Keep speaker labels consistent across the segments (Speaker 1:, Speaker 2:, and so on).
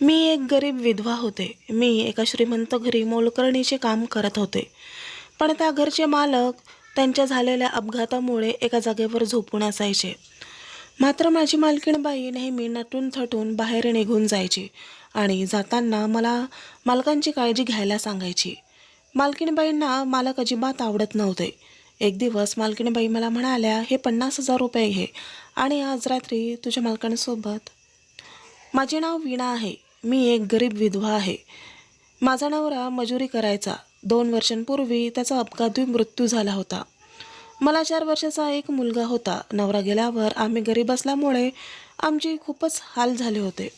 Speaker 1: मी एक गरीब विधवा होते. मी एका श्रीमंत घरी मोलकरणीचे काम करत होते. पण त्या घरचे मालक त्यांच्या झालेल्या अपघातामुळे एका जागेवर झोपून असायचे. मात्र माझी मालकीणबाई नेहमी नटून थटून बाहेर निघून जायची आणि जाताना मला मालकांची काळजी घ्यायला सांगायची. मालकीणबाईंना मालक अजिबात आवडत नव्हते. एक दिवस मालकीणबाई मला म्हणाल्या, "हे 50,000 रुपये घे आणि आज रात्री तुझ्या मालकांसोबत." माझे नाव वीणा आहे. मी एक गरीब विधवा आहे. माझा नवरा मजुरी करायचा. 2 वर्षांपूर्वी त्याचा अपघाती मृत्यू झाला होता. मला 4 वर्षाचा एक मुलगा होता. नवरा गेल्यावर आम्ही गरीब असल्यामुळे आमचे खूपच हाल झाले होते.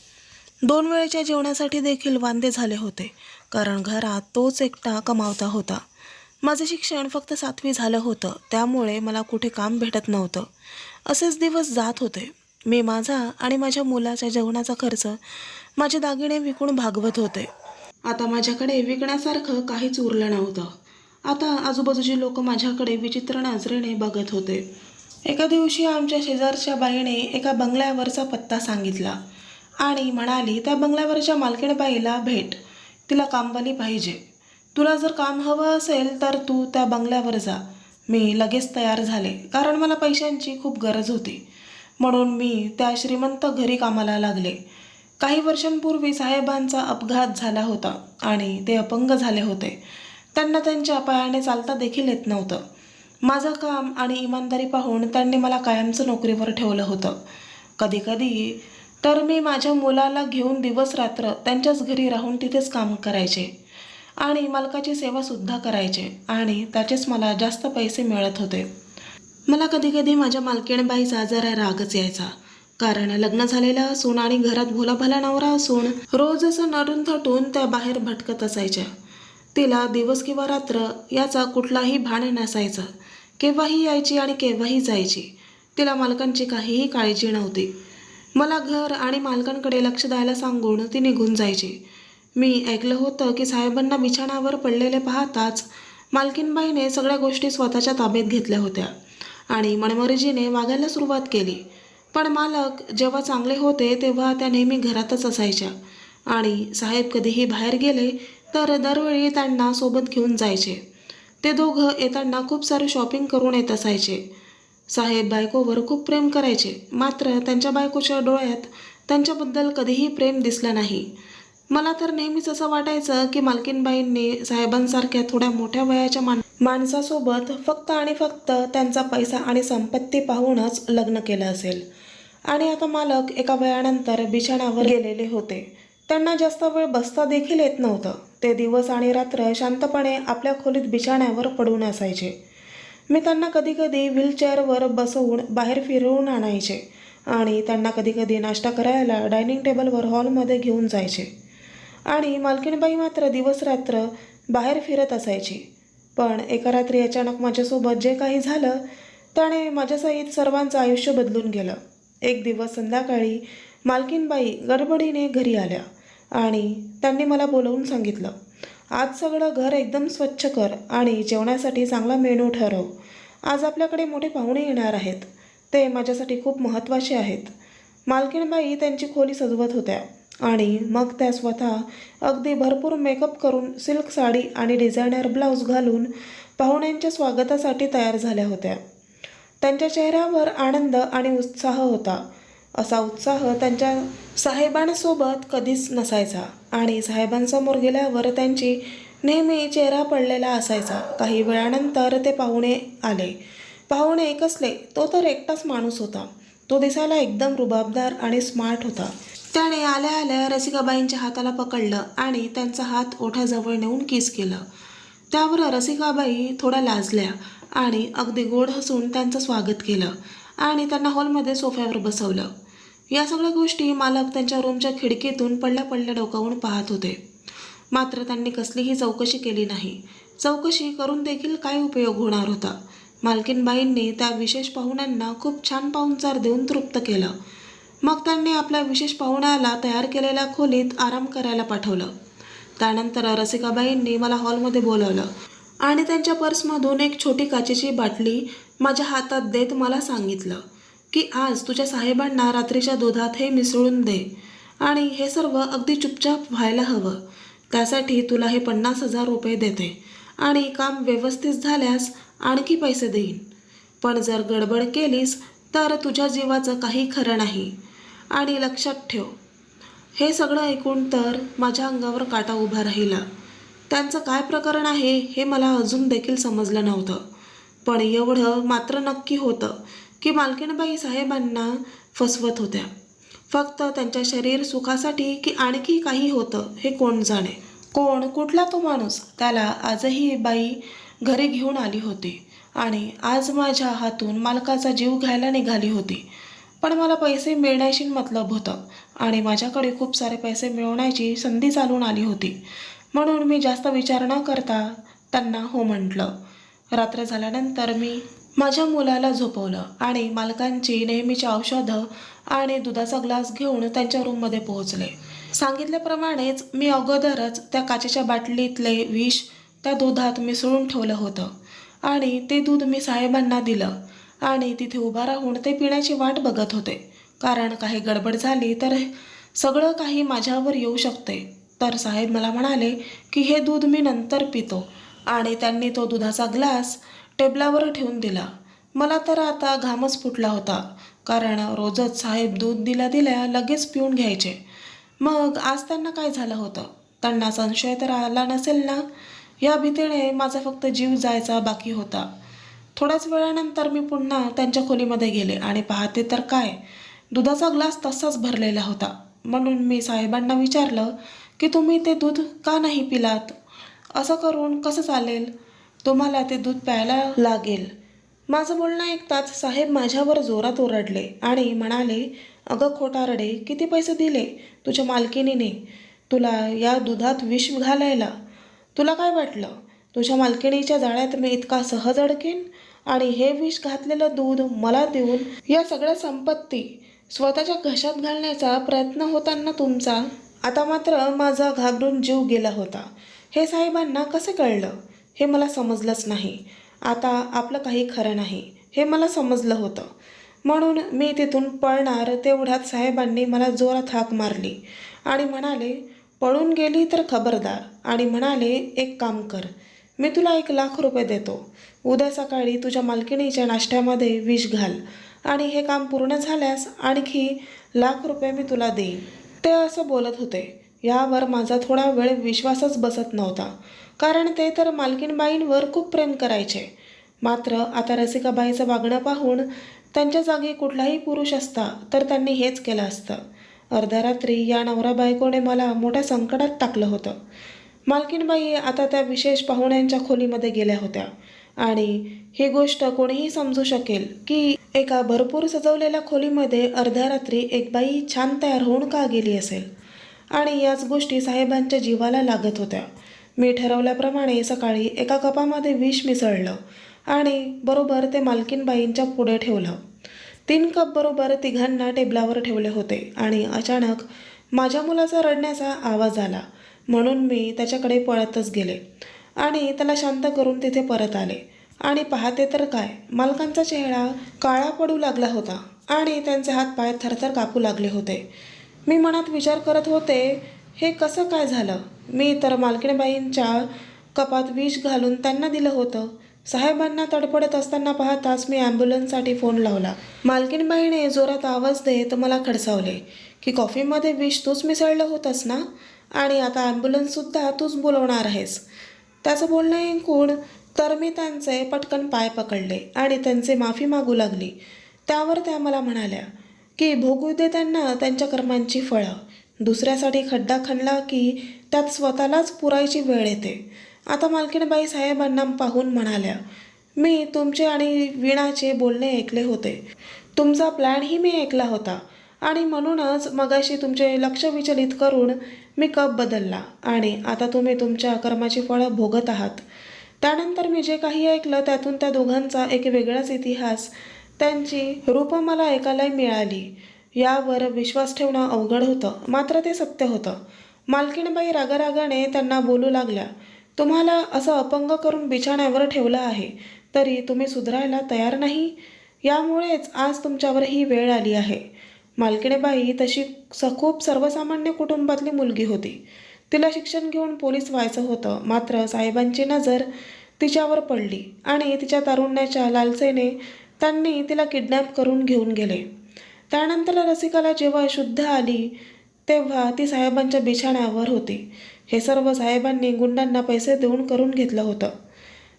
Speaker 1: 2 वेळेच्या जेवणासाठी देखील वांदे झाले होते, कारण घरात तोच एकटा कमावता होता. माझे शिक्षण फक्त 7वी झालं होतं, त्यामुळे मला कुठे काम भेटत नव्हतं. असेच दिवस जात होते. मी माझा आणि माझ्या मुलाच्या जेवणाचा खर्च माझे दागिने विकून भागवत होते. आता माझ्याकडे विकण्यासारखं काहीच उरलं नव्हतं. आता आजूबाजूची लोक माझ्याकडे विचित्र नजरेने बघत होते. एका दिवशी आमच्या शेजारच्या बाईने एका बंगल्यावरचा पत्ता सांगितला आणि म्हणाली, "त्या बंगल्यावरच्या मालकीणबाईला भेट. तिला कामवाली पाहिजे. तुला जर काम हवं असेल तर तू त्या बंगल्यावर जा." मी लगेच तयार झाले, कारण मला पैशांची खूप गरज होती. म्हणून मी त्या श्रीमंत घरी कामाला लागले. काही वर्षांपूर्वी साहेबांचा अपघात झाला होता आणि ते अपंग झाले होते. त्यांना त्यांच्या पायाने चालता देखील येत नव्हतं. माझं काम आणि इमानदारी पाहून त्यांनी मला कायमचं नोकरीवर ठेवलं होतं. कधीकधी तर मी माझ्या मुलाला घेऊन दिवस रात्र त्यांच्याच घरी राहून तिथेच काम करायचे आणि मालकाची सेवासुद्धा करायचे आणि त्याचेच मला जास्त पैसे मिळत होते. मला कधीकधी माझ्या मालकीणबाईचा जरा रागच यायचा, कारण लग्न झालेलं असून आणि घरात भोलाभाला नवरा असून रोज असं नटून थटून त्या बाहेर भटकत असायच्या. तिला दिवस किंवा रात्र याचा कुठलाही भान नसायचं. केव्हाही यायची आणि केव्हाही जायची. तिला मालकांची काहीही काळजी नव्हती. मला घर आणि मालकांकडे लक्ष द्यायला सांगून ती निघून जायची. मी ऐकलं होतं की साहेबांना बिछाणावर पडलेले पाहताच मालकीणबाईने सगळ्या गोष्टी स्वतःच्या ताब्यात घेतल्या होत्या आणि मनमर्जीने वागायला सुरुवात केली. पण मालक जेव्हा चांगले होते तेव्हा त्या नेहमी घरातच असायच्या आणि साहेब कधीही बाहेर गेले तर दरवेळी त्यांना सोबत घेऊन जायचे. ते दोघं येताना खूप सारे शॉपिंग करून येत असायचे. साहेब बायकोवर खूप प्रेम करायचे, मात्र त्यांच्या बायकोच्या डोळ्यात त्यांच्याबद्दल कधीही प्रेम दिसलं नाही. मला तर नेहमीच असं वाटायचं की मालकीणबाईंनी साहेबांसारख्या थोड्या मोठ्या वयाच्या माणसासोबत फक्त आणि फक्त त्यांचा पैसा आणि संपत्ती पाहूनच लग्न केलं असेल. आणि आता मालक एका वेळानंतर बिछाणावर गेलेले होते. त्यांना जास्त वेळ बसता देखील येत नव्हतं. ते दिवस आणि रात्र शांतपणे आपल्या खोलीत बिछाण्यावर पडून असायचे. मी त्यांना कधीकधी व्हीलचेअरवर बसवून बाहेर फिरवून आणायचे आणि त्यांना कधीकधी नाश्ता करायला डायनिंग टेबलवर हॉलमध्ये घेऊन जायचे. आणि मालकीणबाई मात्र दिवस रात्र बाहेर फिरत असायची. पण एका रात्री अचानक माझ्यासोबत जे काही झालं त्याने माझ्यासहित सर्वांचं आयुष्य बदलून गेलं. एक दिवस संध्याकाळी मालकीणबाई गडबडीने घरी आल्या आणि त्यांनी मला बोलवून सांगितलं, "आज सगळं घर एकदम स्वच्छ कर आणि जेवणासाठी चांगला मेनू ठरव. आज आपल्याकडे मोठे पाहुणे येणार आहेत. ते माझ्यासाठी खूप महत्त्वाचे आहेत." मालकीणबाई त्यांची खोली सजवत होत्या आणि मग त्या स्वतः अगदी भरपूर मेकअप करून सिल्क साडी आणि डिझायनर ब्लाऊज घालून पाहुण्यांच्या स्वागतासाठी तयार झाल्या होत्या. त्यांच्या चेहऱ्यावर आनंद आणि उत्साह होता. असा उत्साह त्यांच्या साहेबांसोबत कधीच नसायचा आणि साहेबांसमोर गेल्यावर त्यांची नेहमी चेहरा पडलेला असायचा. काही वेळानंतर ते पाहुणे आले. पाहुणे कसले? तो तर एकटाच माणूस होता. तो दिसायला एकदम रुबाबदार आणि स्मार्ट होता. त्याने आल्या आल्या रसिकाबाईंच्या हाताला पकडलं आणि त्यांचा हात ओठाजवळ नेऊन किस केलं. त्यावर रसिकाबाई थोड्या लाजल्या आणि अगदी गोड हसून त्यांचं स्वागत केलं आणि त्यांना हॉलमध्ये सोफ्यावर बसवलं. या सगळ्या गोष्टी मालक त्यांच्या रूमच्या खिडकीतून पडल्या पडल्या डोकावून पाहत होते. मात्र त्यांनी कसलीही चौकशी केली नाही. चौकशी करून देखील काय उपयोग होणार होता? मालकीणबाईंनी त्या विशेष पाहुण्यांना खूप छान पाहुणचार देऊन तृप्त केलं. मग त्यांनी आपल्या विशेष पाहुण्याला तयार केलेल्या खोलीत आराम करायला पाठवलं. त्यानंतर रसिकाबाईंनी मला हॉलमध्ये बोलावलं आणि त्यांच्या पर्समधून एक छोटी काचेची बाटली माझ्या हातात देत मला सांगितलं की आज तुझ्या साहेबांना रात्रीच्या दुधात हे मिसळून दे आणि हे सर्व अगदी चुपचाप व्हायला हवं. त्यासाठी तुला हे 50,000 रुपये देते आणि काम व्यवस्थित झाल्यास आणखी पैसे देईन. पण जर गडबड केलीस तर तुझ्या जीवाचं काही खरं नाही. आणि लक्षात ठेव. हे सगळं ऐकून तर माझ्या अंगावर काटा उभा राहिला. त्यांचं काय प्रकरण आहे हे मला अजून देखील समजलं नव्हतं. पण एवढं मात्र नक्की होतं की मालकीणबाई साहेबांना फसवत होत्या. फक्त त्यांच्या शरीर सुखासाठी की आणखी काही होतं हे कोण जाणे. कुठला तो माणूस? त्याला आजही बाई घरी घेऊन आली होती आणि आज माझ्या हातून मालकाचा जीव घ्यायला निघाली होती. पण मला पैसे मिळण्याशी मतलब होतं आणि माझ्याकडे खूप सारे पैसे मिळवण्याची संधी चालून आली होती. म्हणून मी जास्त विचार न करता त्यांना हो म्हटलं. रात्र झाल्यानंतर मी माझ्या मुलाला झोपवलं आणि मालकांची नेहमीची औषधं आणि दुधाचा ग्लास घेऊन त्यांच्या रूममध्ये पोहोचले. सांगितल्याप्रमाणेच मी अगोदरच त्या काचेच्या बाटलीतले विष त्या दुधात मिसळून ठेवलं होतं आणि ते दूध मी साहेबांना दिलं आणि तिथे उभा राहून ते पिण्याची वाट बघत होते. कारण काही गडबड झाली तर सगळं काही माझ्यावर येऊ शकते. तर साहेब मला म्हणाले की हे दूध मी नंतर पितो आणि त्यांनी तो दुधाचा ग्लास टेबलावर ठेवून दिला. मला तर आता घामच फुटला होता. कारण रोजच साहेब दूध दिल्या लगेच पिऊन घ्यायचे. मग आज त्यांना काय झालं होतं? त्यांना संशय तर आला नसेल ना? या भीतीने माझा फक्त जीव जायचा बाकी होता. थोड्याच वेळानंतर मी पुन्हा त्यांच्या खोलीमध्ये गेले आणि पाहते तर काय, दुधाचा ग्लास तसाच भरलेला होता. म्हणून मी साहेबांना विचारलं की तुम्ही ते दूध का नाही पिलात? असं करून कसं चालेल? तुम्हाला ते दूध प्यायला लागेल. माझं बोलणं ऐकताच साहेब माझ्यावर जोरात ओरडले आणि म्हणाले, अगं खोटारडे, किती पैसे दिले तुझ्या मालकिनीने तुला या दुधात विष घालायला? तुला काय वाटलं तुझ्या मालकिणीच्या जाळ्यात मी इतका सहज अडकेन? आणि हे विष घातलेलं दूध मला देऊन या सगळ्या संपत्ती स्वतःच्या घशात घालण्याचा प्रयत्न होताना तुमचा. आता मात्र माझा घाबरून जीव गेला होता. हे साहेबांना कसं कळलं हे मला समजलंच नाही. आता आपलं काही खरं नाही हे मला समजलं होतं. म्हणून मी तिथून पळणार तेवढ्यात साहेबांनी मला जोरात हाक मारली आणि म्हणाले, पळून गेली तर खबरदार. आणि म्हणाले, एक काम कर, मी तुला 1,00,000 रुपये देतो. उद्या सकाळी तुझ्या मालकिणीच्या नाश्त्यामध्ये विष घाल आणि हे काम पूर्ण झाल्यास आणखी 1,00,000 रुपये मी तुला देईन. ते असं बोलत होते यावर माझा थोडा वेळ विश्वासच बसत नव्हता. कारण ते तर मालकीणबाईंवर खूप प्रेम करायचे. मात्र आता रसिकाबाईचं वागणं पाहून त्यांच्या जागी कुठलाही पुरुष असता तर त्यांनी हेच केलं असतं. अर्ध्या रात्री या नवरा बायकोने मला मोठ्या संकटात टाकलं होतं. मालकीणबाई आता त्या विशेष पाहुण्यांच्या खोलीमध्ये गेल्या होत्या आणि ही गोष्ट कोणीही समजू शकेल की एका भरपूर सजवलेल्या खोलीमध्ये अर्ध्या रात्री एक बाई छान तयार होऊन का गेली असेल. आणि याच गोष्टी साहेबांच्या जीवाला लागत होत्या. मी ठरवल्याप्रमाणे सकाळी एका कपामध्ये विष मिसळलं आणि बरोबर ते मालकीणबाईंच्या पुढे ठेवलं. 3 कप बरोबर तिघांना टेबलावर ठेवले होते आणि अचानक माझ्या मुलाचा रडण्याचा आवाज आला. म्हणून मी त्याच्याकडे पळतच गेले आणि त्याला शांत करून तिथे परत आले आणि पाहते तर काय, मालकांचा चेहरा काळा पडू लागला होता आणि त्यांचे हात पाय थरथर कापू लागले होते. मी मनात विचार करत होते, हे कसं काय झालं? मी तर मालकीणबाईंच्या कपात विष घालून त्यांना दिलं होतं. साहेबांना तडफडत असताना पाहताच मी ॲम्ब्युलन्ससाठी फोन लावला. मालकीणबाईने जोरात आवाज देत मला खडसावले की कॉफीमध्ये विष तूच मिसळलं होतंस ना? आणि आता ॲम्ब्युलन्ससुद्धा तूच बोलवणार आहेस. त्याचं बोलणं ऐकून तर मी त्यांचे पटकन पाय पकडले आणि त्यांचे माफी मागू लागली. त्यावर त्या मला म्हणाल्या की भोगू दे त्यांना त्यांच्या कर्मांची फळं. दुसऱ्यासाठी खड्डा खणला की त्यात स्वतःलाच पुरायची वेळ येते. आता मालकीणबाई साहेबांना पाहून म्हणाल्या, मी तुमचे आणि वीणाचे बोलणे ऐकले होते. तुमचा प्लॅनही मी ऐकला होता आणि म्हणूनच मगाशी तुमचे लक्ष विचलित करून मी कप बदलला आणि आता तुम्ही तुमच्या कर्माची फळं भोगत आहात. त्यानंतर मी जे काही ऐकलं त्यातून त्या दोघांचा एक वेगळाच इतिहास, त्यांची रूपं मला ऐकायला मिळाली. यावर विश्वास ठेवणं अवघड होतं, मात्र ते सत्य होतं. मालकीणबाई रागारागाने त्यांना बोलू लागल्या, तुम्हाला असं अपंग करून बिछाण्यावर ठेवलं आहे तरी तुम्ही सुधारायला तयार नाही. यामुळेच आज तुमच्यावर ही वेळ आली आहे. मालकीणबाई तशी खूप सर्वसामान्य कुटुंबातली मुलगी होती. तिला शिक्षण घेऊन पोलीस व्हायचं होतं. मात्र साहेबांची नजर तिच्यावर पडली आणि तिच्या तारुण्याच्या लालसेने त्यांनी तिला किडनॅप करून घेऊन गेले. त्यानंतर रसिकाला जेव्हा शुद्ध आली तेव्हा ती साहेबांच्या बिछाण्यावर होती. हे सर्व साहेबांनी गुंडांना पैसे देऊन करून घेतलं होतं.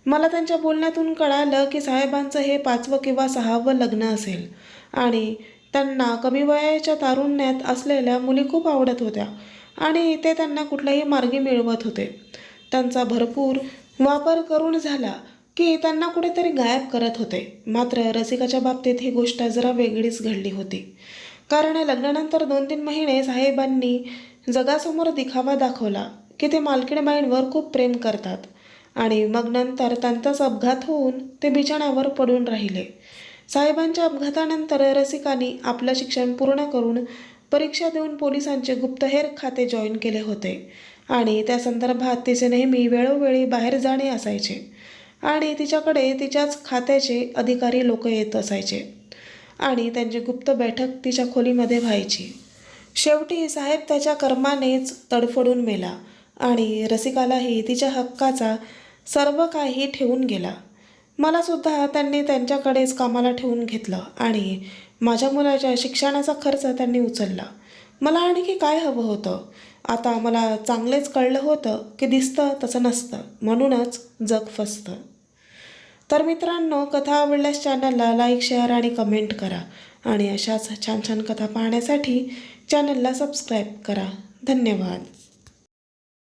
Speaker 1: मला त्यांच्या बोलण्यातून कळालं की साहेबांचं हे 5वं किंवा 6वं लग्न असेल आणि त्यांना कमी वयाच्या तारुण्यात असलेल्या मुली खूप आवडत होत्या आणि ते त्यांना कुठल्याही मार्गी मिळवत होते. त्यांचा भरपूर वापर करून झाला की त्यांना कुठेतरी गायब करत होते. मात्र रसिकाच्या बाबतीत ही गोष्ट जरा वेगळीच घडली होती. कारण लग्नानंतर 2-3 महिने साहेबांनी जगासमोर दिखावा दाखवला की ते मालकीणबाईंवर खूप प्रेम करतात आणि मग नंतर त्यांचाच अपघात होऊन ते बिछाण्यावर पडून राहिले. साहेबांच्या अपघातानंतर रसिकाने आपलं शिक्षण पूर्ण करून परीक्षा देऊन पोलिसांचे गुप्तहेर खाते जॉईन केले होते आणि त्या संदर्भात तिचे नेहमी वेळोवेळी बाहेर जाणे असायचे आणि तिच्याकडे तिच्याच खात्याचे अधिकारी लोक येत असायचे आणि त्यांची गुप्त बैठक तिच्या खोलीमध्ये व्हायची. शेवटी साहेब त्याच्या कर्मानेच तडफडून मेला आणि रसिकालाही तिच्या हक्काचा सर्व काही ठेवून गेला. मलासुद्धा त्यांनी त्यांच्याकडेच कामाला ठेवून घेतलं आणि माझ्या मुलाच्या शिक्षणाचा खर्च त्यांनी उचलला. मला आणखी काय हवं होतं? आता मला चांगलेच कळलं होतं की दिसतं तसं नसतं, म्हणूनच जग फसतं. तर मित्रांनो, कथा आवडल्यास चॅनलला लाईक, शेअर आणि कमेंट करा आणि अशाच छान छान कथा पाहण्यासाठी चॅनलला सबस्क्राईब करा. धन्यवाद.